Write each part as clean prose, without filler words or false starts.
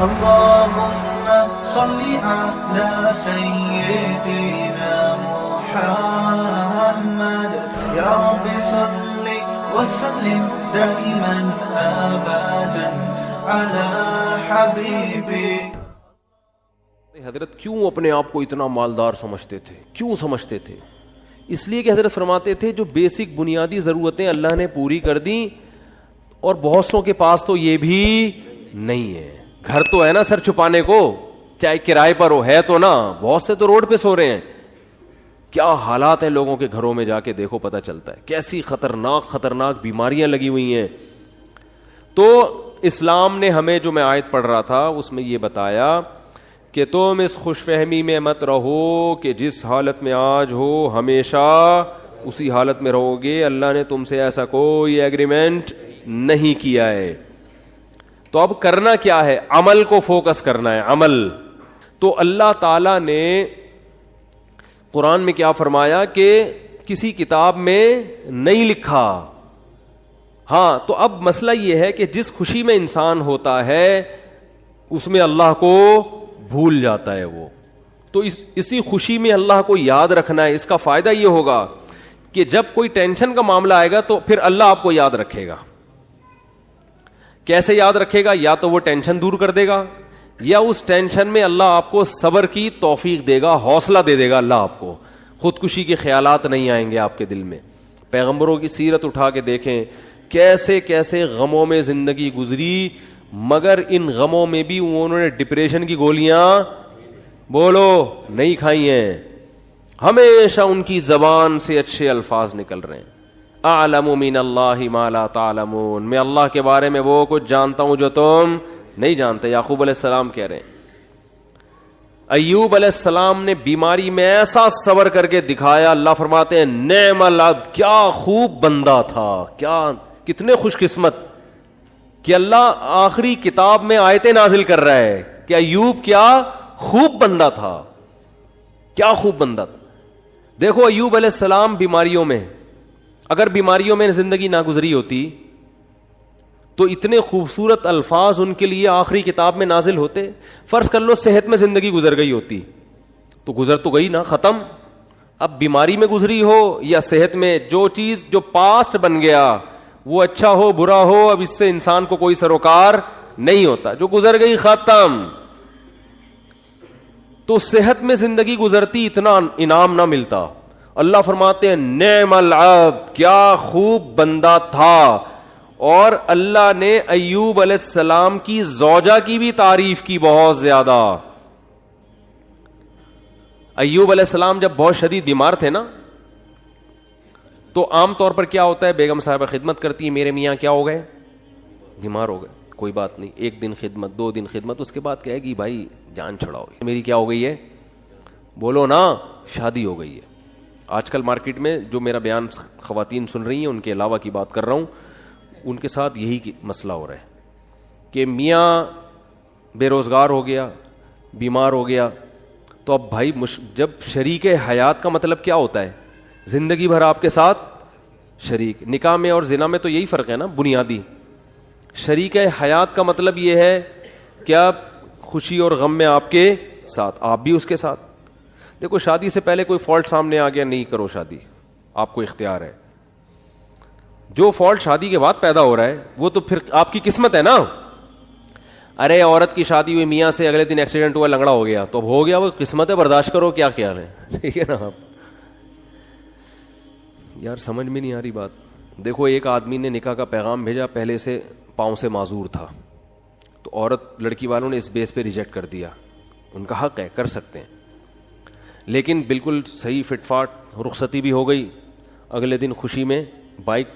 اللهم صل على سيدنا محمد يا رب صل وسلم دائما ابدا على حبيبي. حضرت کیوں اپنے آپ کو اتنا مالدار سمجھتے تھے؟ کیوں سمجھتے تھے؟ اس لیے کہ حضرت فرماتے تھے جو بیسک بنیادی ضرورتیں اللہ نے پوری کر دیں، اور بہت سوں کے پاس تو یہ بھی نہیں ہے. گھر تو ہے نا سر چھپانے کو، چاہے کرائے پر ہو، ہے تو نا. بہت سے تو روڈ پہ سو رہے ہیں. کیا حالات ہیں لوگوں کے گھروں میں، جا کے دیکھو پتہ چلتا ہے کیسی خطرناک بیماریاں لگی ہوئی ہیں. تو اسلام نے ہمیں، جو میں آیت پڑھ رہا تھا اس میں یہ بتایا کہ تم اس خوش فہمی میں مت رہو کہ جس حالت میں آج ہو ہمیشہ اسی حالت میں رہو گے. اللہ نے تم سے ایسا کوئی ایگریمنٹ نہیں کیا ہے. تو اب کرنا کیا ہے؟ عمل کو فوکس کرنا ہے. عمل تو اللہ تعالی نے قرآن میں کیا فرمایا کہ کسی کتاب میں نہیں لکھا. ہاں تو اب مسئلہ یہ ہے کہ جس خوشی میں انسان ہوتا ہے اس میں اللہ کو بھول جاتا ہے وہ. تو اسی خوشی میں اللہ کو یاد رکھنا ہے. اس کا فائدہ یہ ہوگا کہ جب کوئی ٹینشن کا معاملہ آئے گا تو پھر اللہ آپ کو یاد رکھے گا. کیسے یاد رکھے گا؟ یا تو وہ ٹینشن دور کر دے گا، یا اس ٹینشن میں اللہ آپ کو صبر کی توفیق دے گا، حوصلہ دے دے گا اللہ آپ کو. خودکشی کے خیالات نہیں آئیں گے آپ کے دل میں. پیغمبروں کی سیرت اٹھا کے دیکھیں کیسے کیسے غموں میں زندگی گزری، مگر ان غموں میں بھی انہوں نے ڈپریشن کی گولیاں بولو نہیں کھائی ہیں. ہمیشہ ان کی زبان سے اچھے الفاظ نکل رہے ہیں. اعلم من اللہ ما لا تعلمون، میں اللہ کے بارے میں وہ کچھ جانتا ہوں جو تم نہیں جانتے. یعقوب علیہ السلام کہہ رہے ہیں. ایوب علیہ السلام نے بیماری میں ایسا صبر کر کے دکھایا. اللہ فرماتے ہیں نعم العبد، کیا خوب بندہ تھا، کتنے خوش قسمت کہ اللہ آخری کتاب میں آیتیں نازل کر رہا ہے کہ ایوب کیا خوب بندہ تھا، کیا خوب بندہ تھا. دیکھو ایوب علیہ السلام بیماریوں میں، اگر بیماریوں میں زندگی نہ گزری ہوتی تو اتنے خوبصورت الفاظ ان کے لیے آخری کتاب میں نازل ہوتے. فرض کر لو صحت میں زندگی گزر گئی ہوتی تو گزر تو گئی نا، ختم. اب بیماری میں گزری ہو یا صحت میں، جو چیز جو پاسٹ بن گیا وہ اچھا ہو برا ہو اب اس سے انسان کو کوئی سروکار نہیں ہوتا. جو گزر گئی ختم. تو صحت میں زندگی گزرتی اتنا انعام نہ ملتا. اللہ فرماتے ہیں نعم العبد، کیا خوب بندہ تھا. اور اللہ نے ایوب علیہ السلام کی زوجہ کی بھی تعریف کی بہت زیادہ. ایوب علیہ السلام جب بہت شدید بیمار تھے نا، تو عام طور پر کیا ہوتا ہے، بیگم صاحبہ خدمت کرتی ہیں، میرے میاں کیا ہو گئے، بیمار ہو گئے، کوئی بات نہیں، 1 دن خدمت 2 دن خدمت، اس کے بعد کہے گی بھائی جان چھڑاؤ، میری کیا ہو گئی ہے، بولو نا، شادی ہو گئی ہے. آج کل مارکیٹ میں جو میرا بیان خواتین سن رہی ہیں ان کے علاوہ کی بات کر رہا ہوں، ان کے ساتھ یہی مسئلہ ہو رہا ہے کہ میاں بے روزگار ہو گیا، بیمار ہو گیا، تو اب بھائی جب شریک حیات کا مطلب کیا ہوتا ہے، زندگی بھر آپ کے ساتھ شریک. نکاح میں اور زنا میں تو یہی فرق ہے نا بنیادی. شریک حیات کا مطلب یہ ہے کہ آپ خوشی اور غم میں آپ کے ساتھ، آپ بھی اس کے ساتھ. دیکھو شادی سے پہلے کوئی فالٹ سامنے آ گیا، نہیں کرو شادی، آپ کو اختیار ہے. جو فالٹ شادی کے بعد پیدا ہو رہا ہے وہ تو پھر آپ کی قسمت ہے نا. ارے عورت کی شادی ہوئی میاں سے، اگلے دن ایکسیڈنٹ ہوا، لنگڑا ہو گیا، تو اب ہو گیا، وہ قسمت ہے، برداشت کرو، کیا خیال ہے. ٹھیک ہے نا. آپ یار سمجھ میں نہیں آ رہی بات. دیکھو ایک آدمی نے نکاح کا پیغام بھیجا، پہلے سے پاؤں سے معذور تھا، تو عورت لڑکی والوں نے اس بیس پہ ریجیکٹ کر دیا. ان کا حق ہے، کر سکتے ہیں، لیکن بالکل صحیح فٹ فاٹ رخصتی بھی ہو گئی. اگلے دن خوشی میں بائک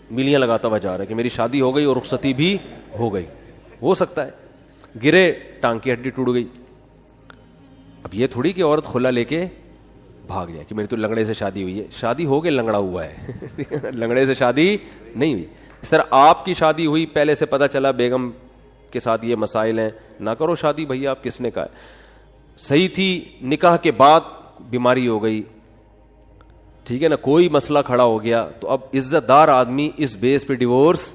میلیاں لگاتا ہوا جا رہا ہے کہ میری شادی ہو گئی اور رخصتی بھی ہو گئی. ہو سکتا ہے گرے، ٹانگ کی ہڈی ٹوٹ گئی. اب یہ تھوڑی کہ عورت کھلا لے کے بھاگ جائے کہ میری تو لنگڑے سے شادی ہوئی ہے. شادی ہو کے لنگڑا ہوا ہے، لنگڑے سے شادی نہیں ہوئی. اس طرح آپ کی شادی ہوئی، پہلے سے پتہ چلا بیگم کے ساتھ یہ مسائل ہیں، نہ کرو شادی. بھئی آپ کس نے کہا ہے؟ صحیح تھی، نکاح کے بعد بیماری ہو گئی، ٹھیک ہے نا، کوئی مسئلہ کھڑا ہو گیا، تو اب عزت دار آدمی اس بیس پہ ڈیورس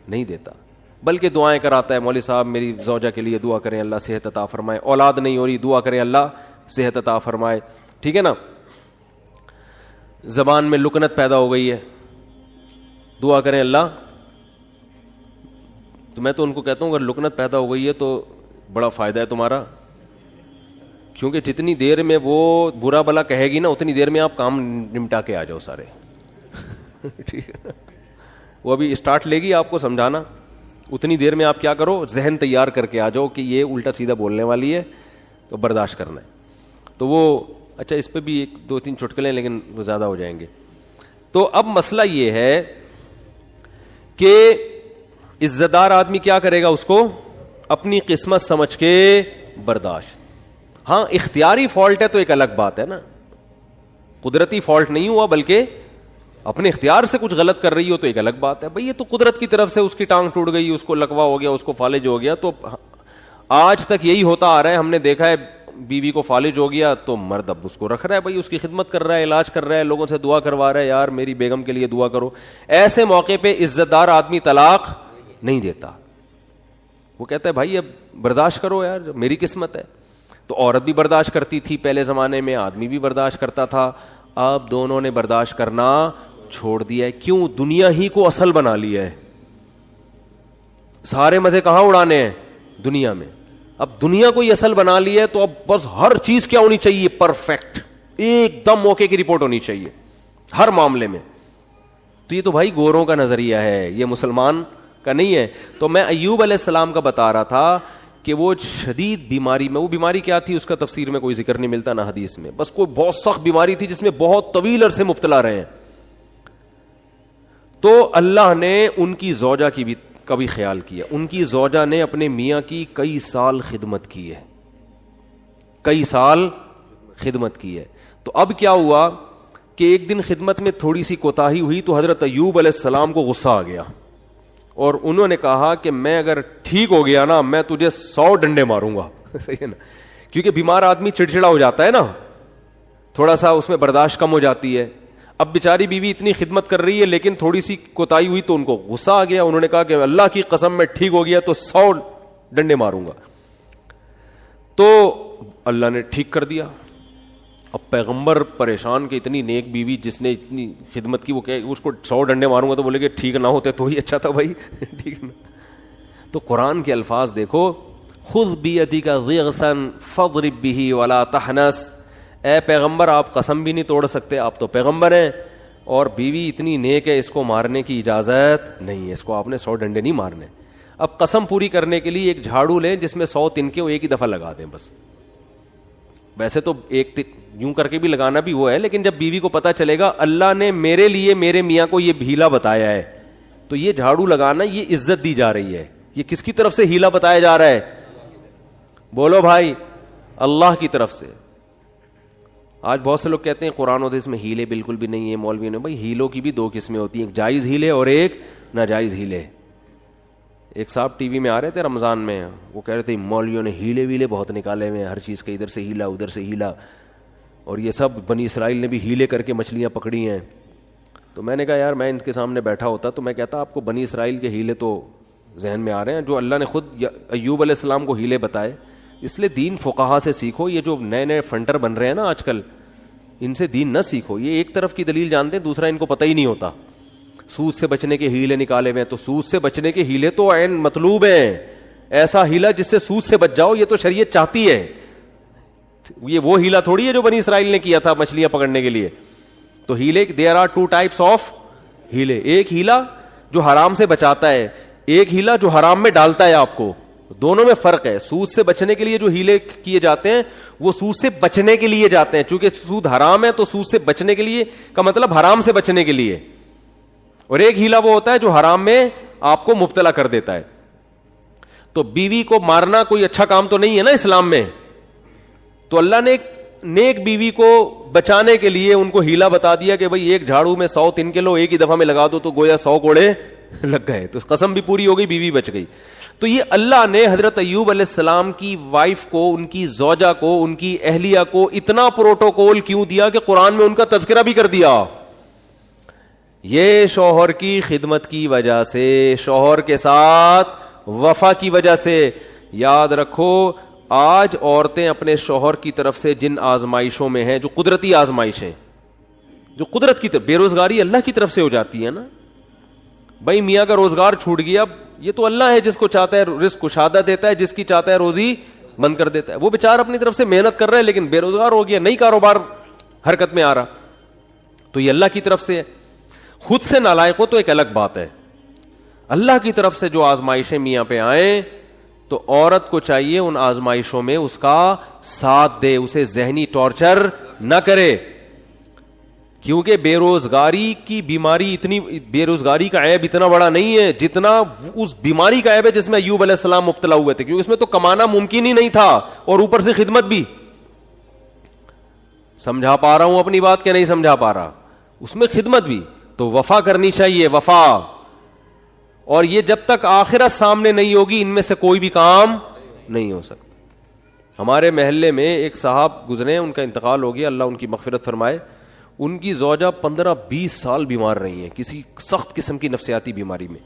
نہیں دیتا. بلکہ دعائیں کراتا ہے, مولوی صاحب میری زوجہ کے لیے دعا کریں اللہ صحت عطا فرمائے, اولاد نہیں ہو رہی دعا کریں اللہ صحت عطا فرمائے, ٹھیک ہے نا. زبان میں لکنت پیدا ہو گئی ہے, دعا کریں اللہ. تو میں تو ان کو کہتا ہوں اگر لکنت پیدا ہو گئی ہے تو بڑا فائدہ ہے تمہارا, کیونکہ جتنی دیر میں وہ برا بلا کہے گی نا اتنی دیر میں آپ کام نمٹا کے آ جاؤ سارے. وہ ابھی اسٹارٹ لے گی آپ کو سمجھانا, اتنی دیر میں آپ کیا کرو, ذہن تیار کر کے آ جاؤ کہ یہ الٹا سیدھا بولنے والی ہے تو برداشت کرنا ہے. تو وہ اچھا اس پہ بھی 1-2-3 چٹکلے لیکن وہ زیادہ ہو جائیں گے. تو اب مسئلہ یہ ہے کہ عزت دار آدمی کیا کرے گا, اس کو اپنی قسمت سمجھ کے برداشت. ہاں اختیاری فالٹ ہے تو ایک الگ بات ہے نا, قدرتی فالٹ نہیں ہوا بلکہ اپنے اختیار سے کچھ غلط کر رہی ہو تو ایک الگ بات ہے. بھئی یہ تو قدرت کی طرف سے اس کی ٹانگ ٹوٹ گئی, اس کو لکوا ہو گیا, اس کو فالج ہو گیا. تو آج تک یہی ہوتا آ رہا ہے, ہم نے دیکھا ہے بیوی کو فالج ہو گیا تو مرد اب اس کو رکھ رہا ہے, بھائی اس کی خدمت کر رہا ہے, علاج کر رہا ہے, لوگوں سے دعا کروا رہا ہے, یار میری بیگم کے لیے دعا کرو. ایسے موقع پہ عزت دار آدمی طلاق نہیں دیتا, وہ کہتا ہے بھائی اب برداشت کرو یار میری قسمت ہے. تو عورت بھی برداشت کرتی تھی پہلے زمانے میں, آدمی بھی برداشت کرتا تھا, اب دونوں نے برداشت کرنا چھوڑ دیا ہے. کیوں؟ دنیا ہی کو اصل بنا لیا ہے. سارے مزے کہاں اڑانے ہیں؟ دنیا میں. اب دنیا کو یہ اصل بنا لیا ہے تو اب بس ہر چیز کیا ہونی چاہیے؟ پرفیکٹ, ایک دم موقع کی رپورٹ ہونی چاہیے ہر معاملے میں. تو یہ تو بھائی گوروں کا نظریہ ہے, یہ مسلمان کا نہیں ہے. تو میں ایوب علیہ السلام کا بتا رہا تھا کہ وہ شدید بیماری میں, وہ بیماری کیا تھی اس کا تفسیر میں کوئی ذکر نہیں ملتا نہ حدیث میں, بس کوئی بہت سخت بیماری تھی جس میں بہت طویل عرصے مبتلا رہے ہیں. تو اللہ نے ان کی زوجہ کی بھی کبھی خیال کیا. ان کی زوجہ نے اپنے میاں کی کئی سال خدمت کی ہے, کئی سال خدمت کی ہے. تو اب کیا ہوا کہ ایک دن خدمت میں تھوڑی سی کوتاہی ہوئی تو حضرت ایوب علیہ السلام کو غصہ آ گیا اور انہوں نے کہا کہ میں اگر ٹھیک ہو گیا نا میں تجھے 100 ڈنڈے ماروں گا. صحیح ہے نا, کیونکہ بیمار آدمی چڑچڑا ہو جاتا ہے نا, تھوڑا سا اس میں برداشت کم ہو جاتی ہے. اب بیچاری بیوی اتنی خدمت کر رہی ہے لیکن تھوڑی سی کوتاہی ہوئی تو ان کو غصہ آ گیا. انہوں نے کہا کہ اللہ کی قسم میں ٹھیک ہو گیا تو 100 ڈنڈے ماروں گا. تو اللہ نے ٹھیک کر دیا. اب پیغمبر پریشان کہ اتنی نیک بیوی جس نے اتنی خدمت کی, وہ کہ اس کو 100 ڈنڈے ماروں گا, تو بولے کہ ٹھیک نہ ہوتے تو ہی اچھا تھا بھائی. ٹھیک ہے نا. تو قرآن کے الفاظ دیکھو, خذ بیدک ضغثا فاضرب به ولا تحنث. اے پیغمبر آپ قسم بھی نہیں توڑ سکتے, آپ تو پیغمبر ہیں, اور بیوی اتنی نیک ہے اس کو مارنے کی اجازت نہیں ہے, اس کو آپ نے 100 ڈنڈے نہیں مارنے. اب قسم پوری کرنے کے لیے ایک جھاڑو لیں جس میں 100 تنکے وہ ایک ہی دفعہ لگا دیں بس. ویسے تو ایک یوں کر کے بھی لگانا بھی وہ ہے, لیکن جب بیوی کو پتا چلے گا اللہ نے میرے لیے میرے میاں کو یہ ہیلا بتایا ہے تو یہ جھاڑو لگانا یہ عزت دی جا رہی ہے. یہ کس کی طرف سے ہیلا بتایا جا رہا ہے؟ بولو بھائی, اللہ کی طرف سے. آج بہت سے لوگ کہتے ہیں قرآن و حدیث میں ہیلے بالکل بھی نہیں ہے, مولوی نے. بھائی ہیلوں کی بھی 2 قسمیں ہوتی ہیں, ایک جائز ہیلے اور ایک ناجائز ہیلے. ایک صاحب ٹی وی میں آ رہے تھے رمضان میں, وہ کہہ رہے تھے مولویوں نے ہیلے ویلے بہت نکالے ہوئے ہیں, ہر چیز کے ادھر سے ہیلا ادھر سے ہیلا, اور یہ سب بنی اسرائیل نے بھی ہیلے کر کے مچھلیاں پکڑی ہیں. تو میں نے کہا یار میں ان کے سامنے بیٹھا ہوتا تو میں کہتا آپ کو بنی اسرائیل کے ہیلے تو ذہن میں آ رہے ہیں جو اللہ نے خود ایوب علیہ السلام کو ہیلے بتائے. اس لیے دین فقہا سے سیکھو. یہ جو نئے نئے فنٹر بن رہے ہیں نا آج کل, ان سے دین نہ سیکھو. یہ ایک طرف کی دلیل جانتے ہیں, دوسرا ان کو پتہ ہی نہیں ہوتا. سود سے بچنے کے ہیلے نکالے ہوئے ہیں, تو سود سے بچنے کے ہیلے تو عین مطلوب ہیں. ایسا ہیلا جس سے سود سے بچ جاؤ, یہ تو شریعت چاہتی ہے. یہ وہ ہیلا تھوڑی ہے جو بنی اسرائیل نے کیا تھا مچھلیاں پکڑنے کے لیے. تو ہیلے دیر آر 2 ٹائپس آف ہیلے. ایک ہیلا جو حرام سے بچاتا ہے, ایک ہیلا جو حرام میں ڈالتا ہے آپ کو. دونوں میں فرق ہے. سود سے بچنے کے لیے جو ہیلے کیے جاتے ہیں وہ سود سے بچنے کے لیے جاتے ہیں, چونکہ سود حرام ہے تو سود سے بچنے کے لیے کا مطلب حرام سے بچنے کے لیے. اور ایک ہیلا وہ ہوتا ہے جو حرام میں آپ کو مبتلا کر دیتا ہے. تو بیوی کو مارنا کوئی اچھا کام تو نہیں ہے نا اسلام میں. تو اللہ نے ایک نیک بیوی کو بچانے کے لیے ان کو ہیلا بتا دیا کہ بھئی ایک جھاڑو میں 100 تنکے لو, ایک ہی دفعہ میں لگا دو تو گویا 100 کوڑے لگ گئے. تو قسم بھی پوری ہو گئی, بیوی بچ گئی. تو یہ اللہ نے حضرت ایوب علیہ السلام کی وائف کو, ان کی زوجہ کو, ان کی اہلیہ کو اتنا پروٹوکول کیوں دیا کہ قرآن میں ان کا تذکرہ بھی کر دیا. یہ شوہر کی خدمت کی وجہ سے, شوہر کے ساتھ وفا کی وجہ سے. یاد رکھو آج عورتیں اپنے شوہر کی طرف سے جن آزمائشوں میں ہیں, جو قدرتی آزمائشیں, جو قدرت کی طرف, بے روزگاری اللہ کی طرف سے ہو جاتی ہے نا بھائی. میاں کا روزگار چھوٹ گیا, یہ تو اللہ ہے جس کو چاہتا ہے رزق کشادہ دیتا ہے, جس کی چاہتا ہے روزی بند کر دیتا ہے. وہ بیچارہ اپنی طرف سے محنت کر رہا ہے لیکن بے روزگار ہو گیا, نہیں کاروبار حرکت میں آ رہا, تو یہ اللہ کی طرف سے ہے. خود سے نالائق ہو تو ایک الگ بات ہے, اللہ کی طرف سے جو آزمائشیں میاں پہ آئیں تو عورت کو چاہیے ان آزمائشوں میں اس کا ساتھ دے, اسے ذہنی ٹارچر نہ کرے. کیونکہ بے روزگاری کی بیماری اتنی, بے روزگاری کا عیب اتنا بڑا نہیں ہے جتنا اس بیماری کا عیب ہے جس میں ایوب علیہ السلام مبتلا ہوئے تھے, کیونکہ اس میں تو کمانا ممکن ہی نہیں تھا اور اوپر سے خدمت بھی. سمجھا پا رہا ہوں اپنی بات کہ نہیں سمجھا پا رہا؟ اس میں خدمت بھی, تو وفا کرنی چاہیے, وفا. اور یہ جب تک آخرت سامنے نہیں ہوگی ان میں سے کوئی بھی کام نہیں ہو سکتا. ہمارے محلے میں ایک صاحب گزرے, ان کا انتقال ہو گیا, اللہ ان کی مغفرت فرمائے. ان کی زوجہ 15-20 سال بیمار رہی ہیں کسی سخت قسم کی نفسیاتی بیماری میں.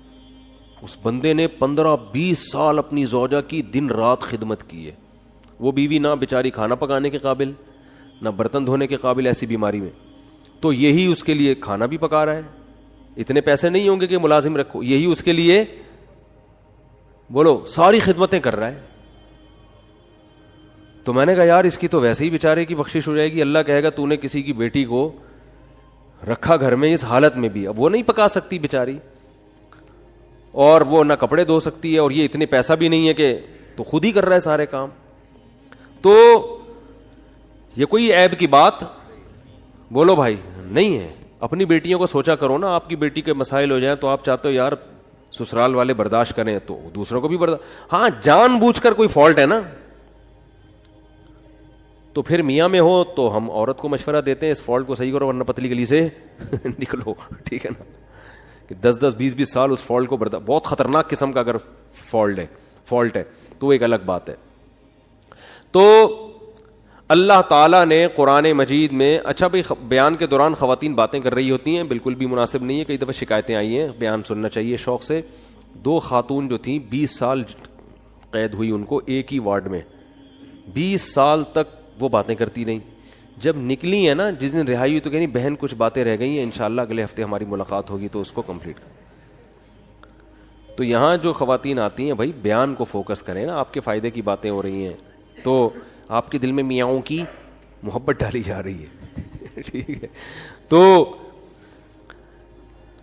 اس بندے نے 15-20 سال اپنی زوجہ کی دن رات خدمت کی ہے. وہ بیوی نہ بیچاری کھانا پکانے کے قابل, نہ برتن دھونے کے قابل ایسی بیماری میں, تو یہی اس کے لیے کھانا بھی پکا رہا ہے. اتنے پیسے نہیں ہوں گے کہ ملازم رکھو, یہی اس کے لیے بولو ساری خدمتیں کر رہا ہے. تو میں نے کہا یار اس کی تو ویسے ہی بیچارے کی بخشش ہو جائے گی, اللہ کہے گا تو نے کسی کی بیٹی کو رکھا گھر میں اس حالت میں بھی, اب وہ نہیں پکا سکتی بیچاری, اور وہ نہ کپڑے دھو سکتی ہے, اور یہ اتنے پیسہ بھی نہیں ہے کہ, تو خود ہی کر رہا ہے سارے کام. تو یہ کوئی عیب کی بات بولو بھائی نہیں ہے. اپنی بیٹیوں کو سوچا کرو نا, آپ کی بیٹی کے مسائل ہو جائیں تو آپ چاہتے ہو یار سسرال والے برداشت کریں تو دوسروں کو بھی برداشت, ہاں جان بوجھ کر کوئی فالٹ ہے نا تو پھر میاں میں ہو تو ہم عورت کو مشورہ دیتے ہیں اس فالٹ کو صحیح کرو ورنہ پتلی گلی سے نکلو, ٹھیک ہے نا, کہ 10-20 سال اس فالٹ کو بہت خطرناک قسم کا اگر فالٹ ہے تو وہ ایک الگ بات ہے. تو اللہ تعالیٰ نے قرآن مجید میں, اچھا بھائی بیان کے دوران خواتین باتیں کر رہی ہوتی ہیں, بالکل بھی مناسب نہیں ہے, کئی دفعہ شکایتیں آئی ہیں, بیان سننا چاہیے شوق سے. 2 خاتون جو تھیں 20 سال قید ہوئی ان کو ایک ہی وارڈ میں, 20 سال تک وہ باتیں کرتی رہیں. جب نکلی ہیں نا, جس دن رہائی ہوئی تو کہیں بہن کچھ باتیں رہ گئی ہیں, انشاءاللہ اگلے ہفتے ہماری ملاقات ہوگی تو اس کو کمپلیٹ کریں. تو یہاں جو خواتین آتی ہیں بھائی بیان کو فوکس کریں نا, آپ کے فائدے کی باتیں ہو رہی ہیں تو آپ کے دل میں میاؤں کی محبت ڈالی جا رہی ہے, ٹھیک ہے. تو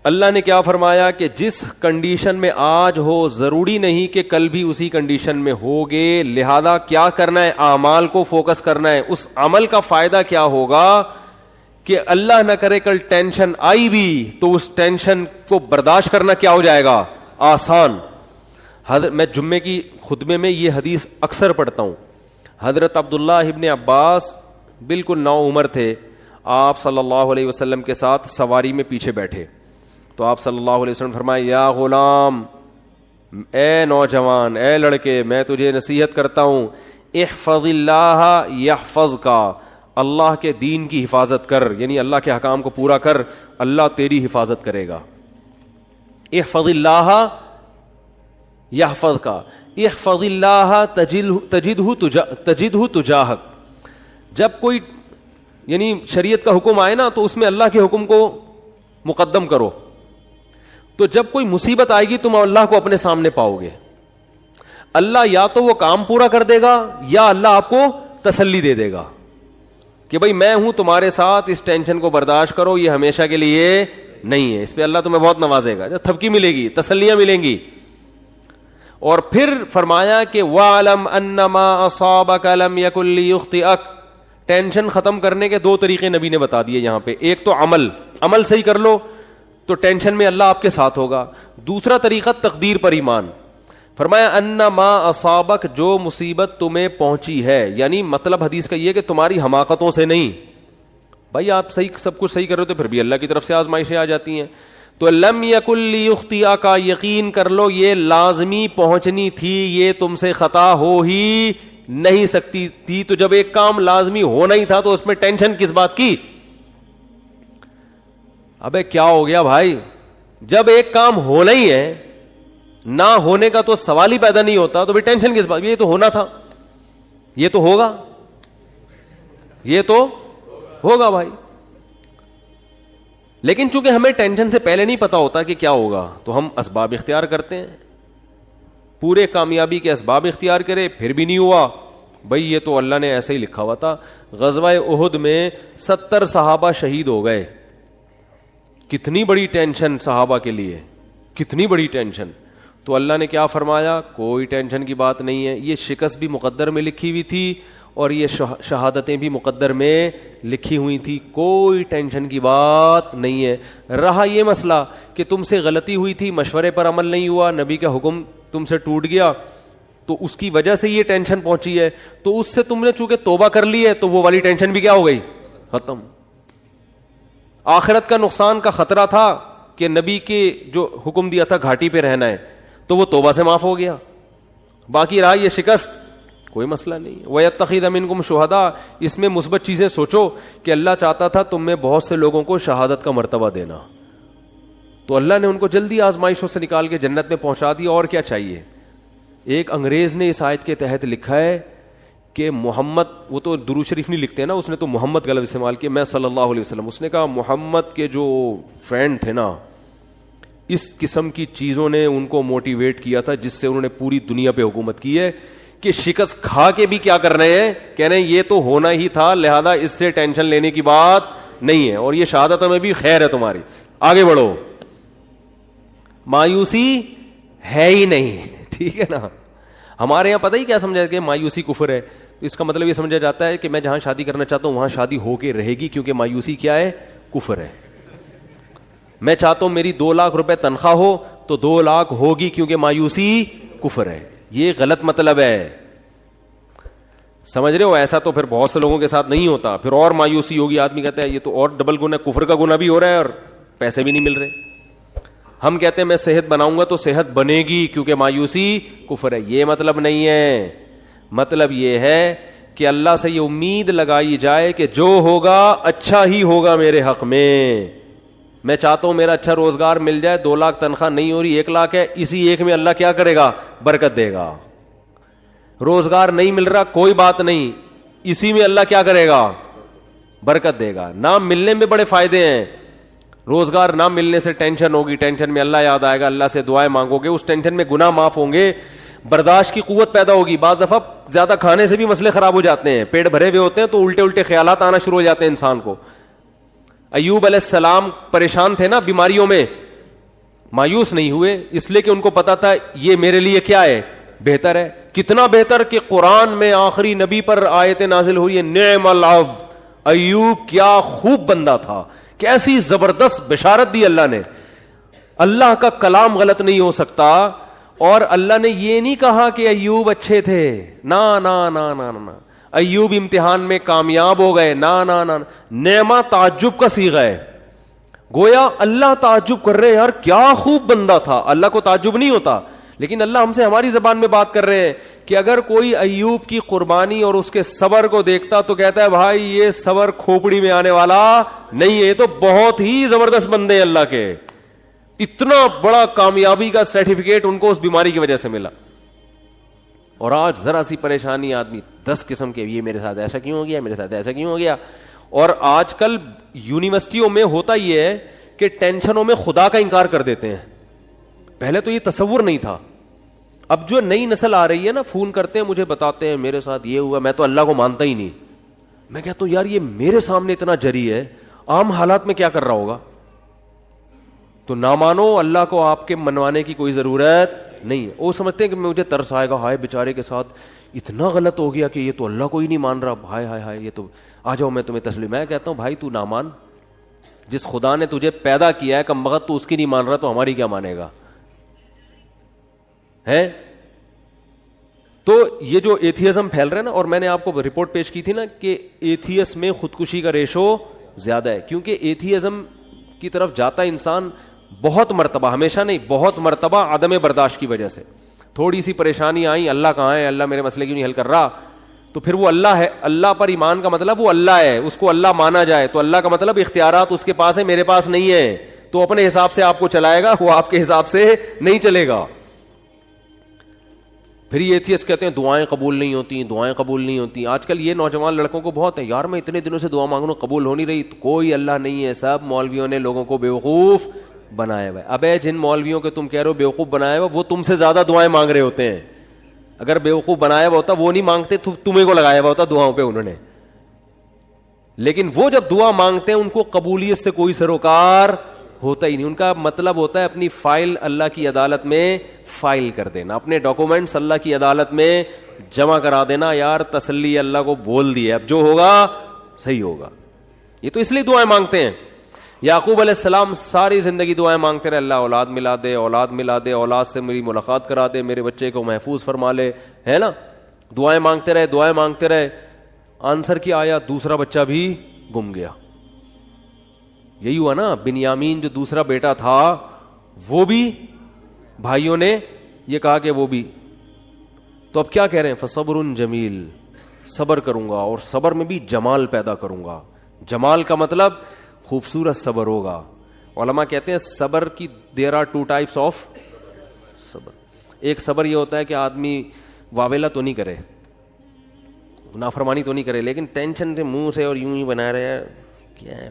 اللہ نے کیا فرمایا کہ جس کنڈیشن میں آج ہو ضروری نہیں کہ کل بھی اسی کنڈیشن میں ہوگے, لہذا کیا کرنا ہے, اعمال کو فوکس کرنا ہے. اس عمل کا فائدہ کیا ہوگا کہ اللہ نہ کرے کل ٹینشن آئی بھی تو اس ٹینشن کو برداشت کرنا کیا ہو جائے گا, آسان. میں جمعے کی خطبے میں یہ حدیث اکثر پڑھتا ہوں. حضرت عبداللہ ابن عباس بالکل نو عمر تھے, آپ صلی اللہ علیہ وسلم کے ساتھ سواری میں پیچھے بیٹھے تو آپ صلی اللہ علیہ وسلم فرمائے, یا غلام, اے نوجوان, اے لڑکے, میں تجھے نصیحت کرتا ہوں, احفظ اللہ یحفظک, اللہ کے دین کی حفاظت کر, یعنی اللہ کے احکام کو پورا کر, اللہ تیری حفاظت کرے گا. احفظ اللہ یحفظک, احفظ اللہ تجدہ تجاہک. جب کوئی یعنی شریعت کا حکم آئے نا تو اس میں اللہ کے حکم کو مقدم کرو, تو جب کوئی مصیبت آئے گی تم اللہ کو اپنے سامنے پاؤ گے. اللہ یا تو وہ کام پورا کر دے گا یا اللہ آپ کو تسلی دے دے گا کہ بھائی میں ہوں تمہارے ساتھ, اس ٹینشن کو برداشت کرو, یہ ہمیشہ کے لیے نہیں ہے. اس پہ اللہ تمہیں بہت نوازے گا, تھپکی ملے گی, تسلیاں ملیں گی. اور پھر فرمایا کہ وَعْلَمْ أَنَّمَا أَصَابَكَ لَمْ يَكُنْ لِيُخْطِئَكَ. ٹینشن ختم کرنے کے 2 طریقے نبی نے بتا دیے یہاں پہ. ایک تو عمل صحیح کر لو تو ٹینشن میں اللہ آپ کے ساتھ ہوگا. دوسرا طریقہ تقدیر پر ایمان. فرمایا انما اصابک, جو مصیبت تمہیں پہنچی ہے, یعنی مطلب حدیث کا یہ کہ تمہاری حماقتوں سے نہیں. بھائی آپ صحیح سب کچھ صحیح کر رہے ہو تو پھر بھی اللہ کی طرف سے آزمائشیں آ جاتی ہیں. تو لم یکن لیخطئک, یقین کر لو یہ لازمی پہنچنی تھی, یہ تم سے خطا ہو ہی نہیں سکتی تھی. تو جب ایک کام لازمی ہونا ہی تھا تو اس میں ٹینشن کس بات کی؟ ابے کیا ہو گیا بھائی, جب ایک کام ہونا ہی ہے نہ ہونے کا تو سوال ہی پیدا نہیں ہوتا, تو بھی ٹینشن کس بات, یہ تو ہونا تھا, یہ تو ہوگا, یہ تو ہوگا بھائی. لیکن چونکہ ہمیں ٹینشن سے پہلے نہیں پتا ہوتا کہ کیا ہوگا, تو ہم اسباب اختیار کرتے ہیں, پورے کامیابی کے اسباب اختیار کرے, پھر بھی نہیں ہوا, بھائی یہ تو اللہ نے ایسے ہی لکھا ہوا تھا. غزوہ احد میں 70 صحابہ شہید ہو گئے. کتنی بڑی ٹینشن صحابہ کے لیے, کتنی بڑی ٹینشن. تو اللہ نے کیا فرمایا, کوئی ٹینشن کی بات نہیں ہے, یہ شکست بھی مقدر میں لکھی ہوئی تھی اور یہ شہادتیں بھی مقدر میں لکھی ہوئی تھی, کوئی ٹینشن کی بات نہیں ہے. رہا یہ مسئلہ کہ تم سے غلطی ہوئی تھی, مشورے پر عمل نہیں ہوا, نبی کا حکم تم سے ٹوٹ گیا, تو اس کی وجہ سے یہ ٹینشن پہنچی ہے, تو اس سے تم نے چونکہ توبہ کر لی ہے تو وہ والی ٹینشن بھی کیا ہو گئی, ختم. آخرت کا نقصان کا خطرہ تھا کہ نبی کے جو حکم دیا تھا گھاٹی پہ رہنا ہے, تو وہ توبہ سے معاف ہو گیا. باقی رہا یہ شکست, کوئی مسئلہ نہیں. وَيَتَّخِذَ مِنْكُمْ شُهَدَاءَ, اس میں مثبت چیزیں سوچو کہ اللہ چاہتا تھا تم میں بہت سے لوگوں کو شہادت کا مرتبہ دینا, تو اللہ نے ان کو جلدی آزمائشوں سے نکال کے جنت میں پہنچا دیا. اور کیا چاہیے. ایک انگریز نے اس آیت کے تحت لکھا ہے کہ محمد, وہ تو درود شریف نہیں لکھتے نا, اس نے تو محمد غلط استعمال کیا, میں صلی اللہ علیہ وسلم. اس نے کہا محمد کے جو فرینڈ تھے نا, اس قسم کی چیزوں نے ان کو موٹیویٹ کیا تھا جس سے انہوں نے پوری دنیا پہ حکومت کی ہے, کہ شکست کھا کے بھی کیا کر رہے ہیں, کہہ رہے ہیں یہ تو ہونا ہی تھا, لہذا اس سے ٹینشن لینے کی بات نہیں ہے, اور یہ شہادتوں میں بھی خیر ہے تمہاری, آگے بڑھو, مایوسی ہے ہی نہیں. ٹھیک ہے نا. ہمارے یہاں پتہ ہی کیا سمجھا کہ مایوسی کفر ہے, تو اس کا مطلب یہ سمجھا جاتا ہے کہ میں جہاں شادی کرنا چاہتا ہوں وہاں شادی ہو کے رہے گی, کیونکہ مایوسی کیا ہے, کفر ہے. میں چاہتا ہوں میری 2 لاکھ روپے تنخواہ ہو تو 2 لاکھ ہوگی, کیونکہ مایوسی کفر ہے. یہ غلط مطلب ہے, سمجھ رہے ہو. ایسا تو پھر بہت سے لوگوں کے ساتھ نہیں ہوتا, پھر اور مایوسی ہوگی, آدمی کہتا ہے یہ تو اور ڈبل گناہ, کفر کا گناہ بھی ہو رہا ہے اور پیسے بھی نہیں مل رہے. ہم کہتے ہیں میں صحت بناؤں گا تو صحت بنے گی, کیونکہ مایوسی کفر ہے. یہ مطلب نہیں ہے. مطلب یہ ہے کہ اللہ سے یہ امید لگائی جائے کہ جو ہوگا اچھا ہی ہوگا میرے حق میں. میں چاہتا ہوں میرا اچھا روزگار مل جائے, 2 لاکھ تنخواہ نہیں ہو رہی, 1 لاکھ ہے, اسی ایک میں اللہ کیا کرے گا, برکت دے گا. روزگار نہیں مل رہا, کوئی بات نہیں, اسی میں اللہ کیا کرے گا, برکت دے گا. نہ ملنے میں بڑے فائدے ہیں. روزگار نہ ملنے سے ٹینشن ہوگی, ٹینشن میں اللہ یاد آئے گا, اللہ سے دعائیں مانگو گے, اس ٹینشن میں گناہ معاف ہوں گے, برداشت کی قوت پیدا ہوگی. بعض دفعہ زیادہ کھانے سے بھی مسئلے خراب ہو جاتے ہیں, پیٹ بھرے ہوئے ہوتے ہیں تو الٹے الٹے خیالات آنا شروع ہو جاتے ہیں انسان کو. ایوب علیہ السلام پریشان تھے نا بیماریوں میں, مایوس نہیں ہوئے, اس لیے کہ ان کو پتا تھا یہ میرے لیے کیا ہے, بہتر ہے. کتنا بہتر کہ قرآن میں آخری نبی پر آیت نازل ہوئی ہے, نعم العبد, ایوب کیا خوب بندہ تھا, کیسی زبردست بشارت دی اللہ نے. اللہ کا کلام غلط نہیں ہو سکتا, اور اللہ نے یہ نہیں کہا کہ ایوب اچھے تھے, نا نا نا نا نا, ایوب امتحان میں کامیاب ہو گئے, نا نا نا. نعمہ تعجب کا صیغہ ہے, گویا اللہ تعجب کر رہے ہیں, یار کیا خوب بندہ تھا. اللہ کو تعجب نہیں ہوتا, لیکن اللہ ہم سے ہماری زبان میں بات کر رہے ہیں کہ اگر کوئی ایوب کی قربانی اور اس کے صبر کو دیکھتا تو کہتا ہے بھائی یہ صبر کھوپڑی میں آنے والا نہیں ہے, یہ تو بہت ہی زبردست بندے ہیں اللہ کے. اتنا بڑا کامیابی کا سرٹیفکیٹ ان کو اس بیماری کی وجہ سے ملا. اور آج ذرا سی پریشانی آدمی 10 قسم کے, یہ میرے ساتھ ایسا کیوں ہو گیا, میرے ساتھ ایسا کیوں ہو گیا. اور آج کل یونیورسٹیوں میں ہوتا یہ ہے کہ ٹینشنوں میں خدا کا انکار کر دیتے ہیں. پہلے تو یہ تصور نہیں تھا. اب جو نئی نسل آ رہی ہے نا, فون کرتے ہیں مجھے, بتاتے ہیں میرے ساتھ یہ ہوا, میں تو اللہ کو مانتا ہی نہیں. میں کہتا ہوں یار یہ میرے سامنے اتنا جری ہے, عام حالات میں کیا کر رہا ہوگا. تو نہ مانو, اللہ کو آپ کے منوانے کی کوئی ضرورت نہیں ہے. وہ سمجھتے ہیں کہ مجھے ترس آئے گا, ہائے بیچارے کے ساتھ اتنا غلط ہو گیا کہ یہ تو اللہ کو ہی نہیں مان رہا, ہائے ہائے ہائے, یہ تو آ جاؤ میں تمہیں تسلیم. میں کہتا ہوں بھائی تو نہ مان, جس خدا نے تجھے پیدا کیا ہے کم وقت تو اس کی نہیں مان رہا, تو ہماری کیا مانے گا ہے. تو یہ جو ایتھیزم پھیل رہا ہے نا, اور میں نے آپ کو رپورٹ پیش کی تھی نا کہ ایتھیس میں خودکشی کا ریشو زیادہ ہے, کیونکہ ایتھیزم کی طرف جاتا انسان بہت مرتبہ, ہمیشہ نہیں, بہت مرتبہ عدم برداشت کی وجہ سے. تھوڑی سی پریشانی آئی, اللہ کہاں ہے, اللہ میرے مسئلے کیوں نہیں حل کر رہا, تو پھر وہ اللہ ہے. اللہ پر ایمان کا مطلب وہ اللہ ہے, اس کو اللہ مانا جائے, تو اللہ کا مطلب اختیارات اس کے پاس ہے, میرے پاس نہیں ہے. تو اپنے حساب سے آپ کو چلائے گا, وہ آپ کے حساب سے نہیں چلے گا. پھر یہ ایتھیسٹ کہتے ہیں دعائیں قبول نہیں ہوتی، دعائیں قبول نہیں ہوتی. آج کل یہ نوجوان لڑکوں کو بہت ہے، یار میں اتنے دنوں سے دعا مانگ رہا ہوں قبول ہو نہیں رہی. کوئی اللہ نہیں ہے، سب مولویوں نے لوگوں کو بیوقوف بنایا ہوا ہے. ابے جن مولویوں کے تم کہہ رہے ہو بیوقوف بنایا ہوا، وہ تم سے زیادہ دعائیں مانگ رہے ہوتے ہیں. اگر بیوقوف بنایا ہوا ہوتا وہ نہیں مانگتے، تمہیں کو لگایا ہوا ہوتا دعاؤں پہ انہوں نے. لیکن وہ جب دعا مانگتے ہیں ان کو قبولیت سے کوئی سروکار ہوتا ہی نہیں. ان کا مطلب ہوتا ہے اپنی فائل اللہ کی عدالت میں فائل کر دینا، اپنے ڈاکومنٹس اللہ کی عدالت میں جمع کرا دینا. یار تسلی اللہ کو بول دی ہے، اب جو ہوگا صحیح ہوگا. یہ تو اس لیے دعائیں مانگتے ہیں. یعقوب علیہ السلام ساری زندگی دعائیں مانگتے رہے، اللہ اولاد ملا دے، اولاد ملا دے، اولاد سے میری ملاقات کرا دے، میرے بچے کو محفوظ فرما لے، ہے نا. دعائیں مانگتے رہے، دعائیں مانگتے رہے. آنسر کیا آیا؟ دوسرا بچہ بھی گم گیا. یہی ہوا نا، بنیامین جو دوسرا بیٹا تھا وہ بھی بھائیوں نے یہ کہا کہ وہ بھی. تو اب کیا کہہ رہے ہیں؟ فصبر جمیل، صبر کروں گا اور صبر میں بھی جمال پیدا کروں گا. جمال کا مطلب خوبصورت صبر ہوگا. علماء کہتے ہیں صبر کی دیر آر 2 types آف صبر. ایک صبر یہ ہوتا ہے کہ آدمی واویلا تو نہیں کرے، نافرمانی تو نہیں کرے، لیکن ٹینشن سے منہ سے اور یوں ہی بنا رہے ہیں، کیا ہے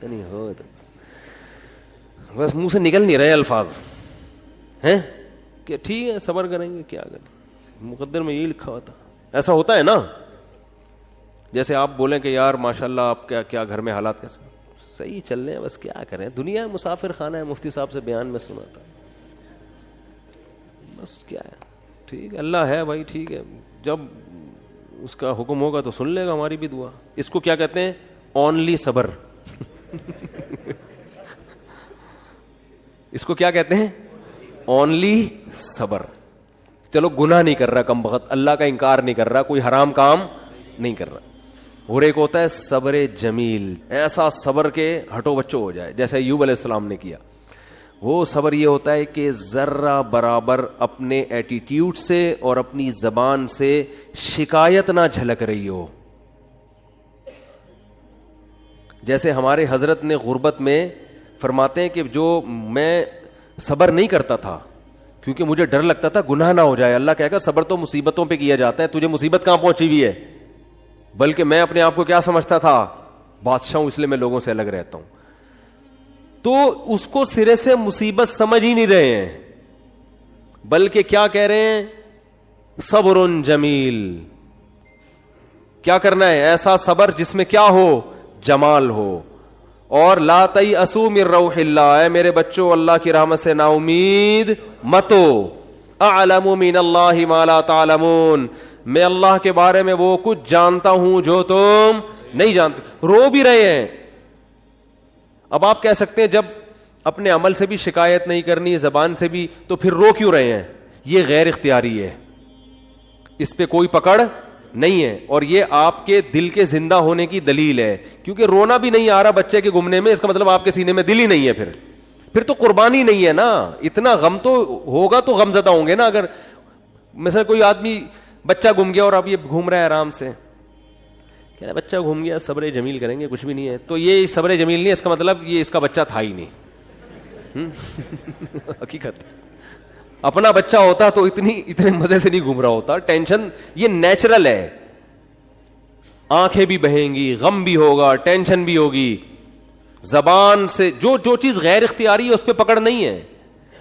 نہیں ہو تو بس منہ سے نکل نہیں رہے الفاظ ہیں کہ ٹھیک ہے صبر کریں گے، کیا کریں، مقدر میں یہی لکھا ہوتا. ایسا ہوتا ہے نا. جیسے آپ بولیں کہ یار ماشاءاللہ آپ کیا گھر میں حالات کیسے؟ صحیح چل رہے ہیں، بس کیا کریں، دنیا مسافر خانہ ہے، مفتی صاحب سے بیان میں سنا تھا، بس کیا ہے، ٹھیک ہے اللہ ہے بھائی، ٹھیک ہے، جب اس کا حکم ہوگا تو سن لے گا ہماری بھی دعا. اس کو کیا کہتے ہیں؟ اونلی صبر. اس کو کیا کہتے ہیں؟ اونلی صبر. چلو گناہ نہیں کر رہا کم بخت، اللہ کا انکار نہیں کر رہا، کوئی حرام کام نہیں کر رہا. اور ایک ہوتا ہے صبر جمیل، ایسا صبر کے ہٹو بچو ہو جائے جیسے ایوب علیہ السلام نے کیا. وہ صبر یہ ہوتا ہے کہ ذرہ برابر اپنے ایٹیٹیوڈ سے اور اپنی زبان سے شکایت نہ جھلک رہی ہو. جیسے ہمارے حضرت نے غربت میں فرماتے ہیں کہ جو میں صبر نہیں کرتا تھا کیونکہ مجھے ڈر لگتا تھا گناہ نہ ہو جائے. اللہ کہے گا صبر تو مصیبتوں پہ کیا جاتا ہے، تجھے مصیبت کہاں پہنچی ہوئی ہے؟ بلکہ میں اپنے آپ کو کیا سمجھتا تھا؟ بادشاہ ہوں، اس لیے میں لوگوں سے الگ رہتا ہوں. تو اس کو سرے سے مصیبت سمجھ ہی نہیں رہے ہیں، بلکہ کیا کہہ رہے ہیں؟ صبر جمیل. کیا کرنا ہے؟ ایسا صبر جس میں کیا ہو؟ جمال ہو. اور لا تیأسوا من روح اللہ، اے میرے بچوں اللہ کی رحمت سے نا امید مت ہو. اعلم من اللہ ما لا تعلمون، میں اللہ کے بارے میں وہ کچھ جانتا ہوں جو تم نہیں جانتے. رو بھی رہے ہیں. اب آپ کہہ سکتے ہیں جب اپنے عمل سے بھی شکایت نہیں کرنی، زبان سے بھی، تو پھر رو کیوں رہے ہیں؟ یہ غیر اختیاری ہے، اس پہ کوئی پکڑ نہیں ہے، اور یہ آپ کے دل کے زندہ ہونے کی دلیل ہے. کیونکہ رونا بھی نہیں آ رہا بچے کے گمنے میں، اس کا مطلب آپ کے سینے میں دل ہی نہیں ہے. پھر تو قربانی نہیں ہے نا. اتنا غم تو ہوگا تو غم زدہ ہوں گے نا. اگر مثلا کوئی آدمی بچہ گم گیا اور اب یہ گھوم رہا ہے آرام سے، کہہ رہا بچہ گھوم گیا صبر جمیل کریں گے، کچھ بھی نہیں ہے، تو یہ صبر جمیل نہیں ہے، اس کا مطلب یہ اس کا بچہ تھا ہی نہیں. حقیقت اپنا بچہ ہوتا تو اتنے مزے سے نہیں گھوم رہا ہوتا. ٹینشن یہ نیچرل ہے، آنکھیں بھی بہیں گی، غم بھی ہوگا، ٹینشن بھی ہوگی. زبان سے جو چیز غیر اختیاری ہے اس پہ پکڑ نہیں ہے.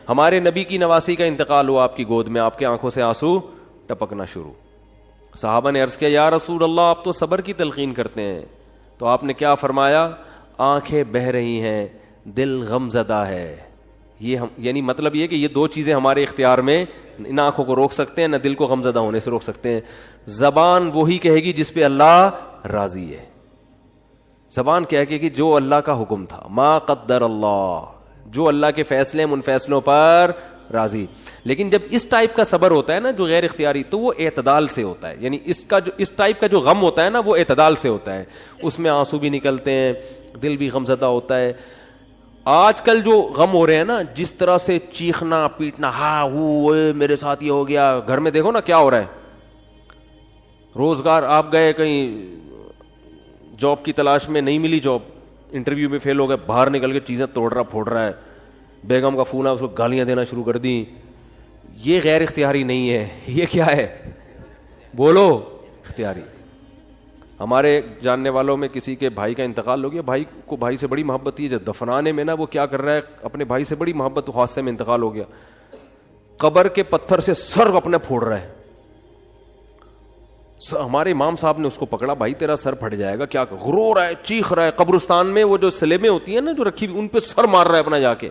ہمارے نبی کی نواسی کا انتقال ہوا آپ کی گود میں، آپ کے آنکھوں سے آنسو ٹپکنا شروع. صحابہ نے عرض کیا یا رسول اللہ آپ تو صبر کی تلقین کرتے ہیں. تو آپ نے کیا فرمایا؟ آنکھیں بہہ رہی ہیں، دل غم زدہ ہے. یہ یعنی مطلب یہ کہ یہ دو چیزیں ہمارے اختیار میں، نہ آنکھوں کو روک سکتے ہیں نہ دل کو غم زدہ ہونے سے روک سکتے ہیں. زبان وہی کہے گی جس پہ اللہ راضی ہے. زبان کہے گی کہ جو اللہ کا حکم تھا، ما قدر اللہ، جو اللہ کے فیصلے ان فیصلوں پر راضی. لیکن جب اس ٹائپ کا صبر ہوتا ہے نا جو غیر اختیاری، تو وہ اعتدال سے ہوتا ہے. یعنی اس ٹائپ کا جو غم ہوتا ہے نا وہ اعتدال سے ہوتا ہے. اس میں آنسو بھی نکلتے ہیں، دل بھی غم زدہ ہوتا ہے. آج کل جو غم ہو رہے ہیں نا، جس طرح سے چیخنا پیٹنا، ہاں وہ میرے ساتھ یہ ہو گیا، گھر میں دیکھو نا کیا ہو رہا ہے. روزگار آپ گئے کہیں جاب کی تلاش میں، نہیں ملی جاب، انٹرویو میں فیل ہو گئے، باہر نکل کے چیزیں توڑ رہا پھوڑ رہا ہے. بیگم کا فون آیا، اس کو گالیاں دینا شروع کر دی. یہ غیر اختیاری نہیں ہے, یہ کیا ہے؟ بولو, اختیاری. ہمارے جاننے والوں میں کسی کے بھائی کا انتقال ہو گیا, بھائی کو بھائی سے بڑی محبت تھی, جب دفنانے میں نا وہ کیا کر رہا ہے, اپنے بھائی سے بڑی محبت, حادثے میں انتقال ہو گیا, قبر کے پتھر سے سر اپنا پھوڑ رہا ہے. ہمارے امام صاحب نے اس کو پکڑا, بھائی تیرا سر پھٹ جائے گا, کیا رو رہا ہے, چیخ رہا ہے. قبرستان میں وہ جو سلیبیں ہوتی ہیں نا جو رکھی, ان پہ سر مار رہا ہے اپنا جا کے.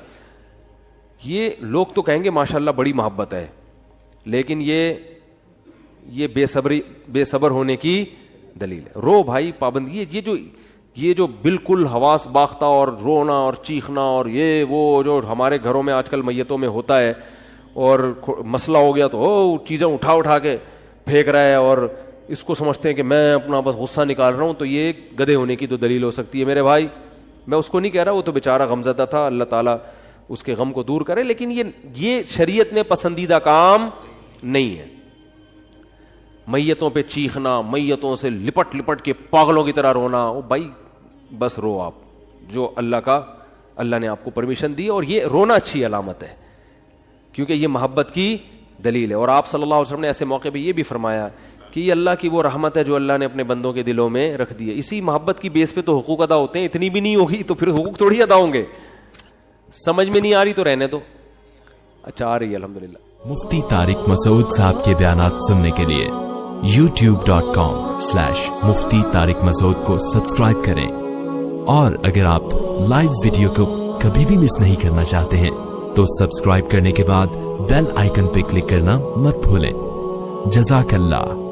یہ لوگ تو کہیں گے ماشاءاللہ بڑی محبت ہے, لیکن یہ بے صبر ہونے کی دلیل ہے. رو بھائی, پابندی. یہ جو بالکل حواس باختہ اور رونا اور چیخنا اور یہ وہ جو ہمارے گھروں میں آج کل میتوں میں ہوتا ہے, اور مسئلہ ہو گیا تو چیزیں اٹھا کے پھینک رہا ہے, اور اس کو سمجھتے ہیں کہ میں اپنا بس غصہ نکال رہا ہوں, تو یہ گدھے ہونے کی تو دلیل ہو سکتی ہے. میرے بھائی, میں اس کو نہیں کہہ رہا, وہ تو بیچارہ غمزدہ تھا, اللہ تعالیٰ اس کے غم کو دور کرے, لیکن یہ شریعت میں پسندیدہ کام نہیں ہے. میتوں پہ چیخنا, میتوں سے لپٹ کے پاگلوں کی طرح رونا, او بھائی بس رو آپ, جو اللہ نے آپ کو پرمیشن دی, اور یہ رونا اچھی علامت ہے کیونکہ یہ محبت کی دلیل ہے. اور آپ صلی اللہ علیہ وسلم نے ایسے موقع پہ یہ بھی فرمایا کہ یہ اللہ کی وہ رحمت ہے جو اللہ نے اپنے بندوں کے دلوں میں رکھ دی ہے. اسی محبت کی بیس پہ تو حقوق ادا ہوتے ہیں, اتنی بھی نہیں ہوگی تو پھر حقوق تھوڑی ادا ہوں گے. سمجھ میں نہیں آ رہی تو رہنے دو. اچھا آ رہی ہے الحمدللہ. مفتی طارق مسعود صاحب کے بیانات سننے کے لیے youtube.com/مفتی طارق مسعود کو سبسکرائب کریں, اور اگر آپ لائیو ویڈیو کو کبھی بھی مس نہیں کرنا چاہتے ہیں تو سبسکرائب کرنے کے بعد بیل آئیکن پہ کلک کرنا مت بھولیں. جزاک اللہ.